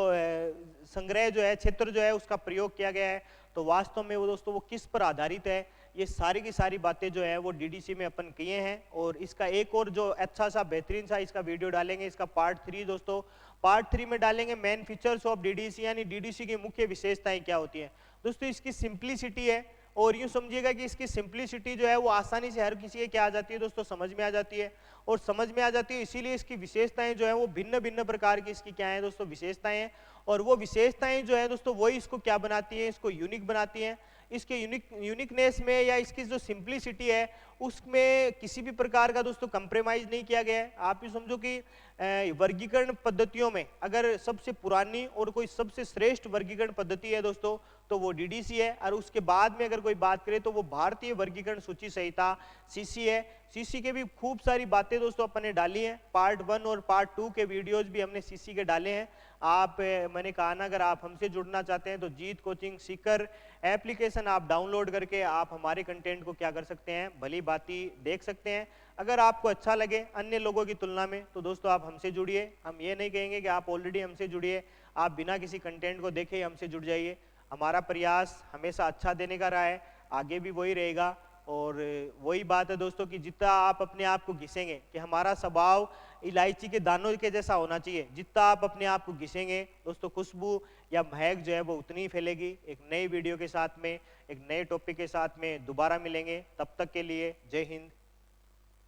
संग्रह जो है, क्षेत्र जो है, उसका प्रयोग किया गया है। तो वास्तव में वो दोस्तों वो किस पर आधारित है, ये सारी की सारी बातें जो है वो डीडीसी में अपन किए हैं। और इसका एक और जो अच्छा सा बेहतरीन सा इसका वीडियो डालेंगे, इसका पार्ट 3 दोस्तों, पार्ट 3 में डालेंगे मेन फीचर्स ऑफ डीडीसी, यानी डीडीसी की मुख्य विशेषताएं क्या होती हैं। दोस्तों इसकी सिंप्लिसिटी है, और यूं समझिएगा कि इसकी सिंप्लिसिटी जो है वो आसानी से हर किसी के क्या आ जाती है दोस्तों, समझ में आ जाती है। और समझ में आ जाती है इसीलिए इसकी विशेषताएं जो है वो भिन्न भिन्न प्रकार की इसकी क्या है दोस्तों, विशेषताएं हैं। और वो विशेषताएं जो है दोस्तों वही इसको क्या बनाती है, इसको यूनिक बनाती हैं। इसके यूनिकनेस में या इसकी जो सिंप्लिसिटी है उसमें किसी भी प्रकार का दोस्तों कंप्रोमाइज नहीं किया गया है। आप ये समझो कि वर्गीकरण पद्धतियों में अगर सबसे पुरानी और कोई सबसे श्रेष्ठ वर्गीकरण पद्धति है दोस्तों तो वो डीडीसी है। और उसके बाद में अगर कोई बात करे तो वो भारतीय वर्गीकरण सूची संहिता सीसी है। सीसी के भी खूब सारी बातें दोस्तों अपन ने डाली हैं, पार्ट 1 और पार्ट 2 के वीडियोज भी हमने सीसी के डाले हैं। आप मैंने कहा ना, अगर आप हमसे जुड़ना चाहते हैं तो जीत कोचिंग सीकर एप्लीकेशन आप डाउनलोड करके आप हमारे कंटेंट को क्या कर सकते हैं, भली बाती देख सकते हैं। अगर आपको अच्छा लगे अन्य लोगों की तुलना में तो दोस्तों आप हमसे जुड़िए। हम ये नहीं कहेंगे कि आप ऑलरेडी हमसे जुड़िए, आप बिना किसी कंटेंट को देखे हमसे जुड़ जाइए। हमारा प्रयास हमेशा अच्छा देने का रहा है, आगे भी वही रहेगा। और वही बात है दोस्तों कि जितना आप अपने आप को घिसेंगे, कि हमारा स्वभाव इलायची के दानों के जैसा होना चाहिए, जितना आप अपने आप को घिसेंगे दोस्तों खुशबू या महक जो है वो उतनी ही फैलेगी। एक नई वीडियो के साथ में, एक नए टॉपिक के साथ में दोबारा मिलेंगे, तब तक के लिए जय हिंद।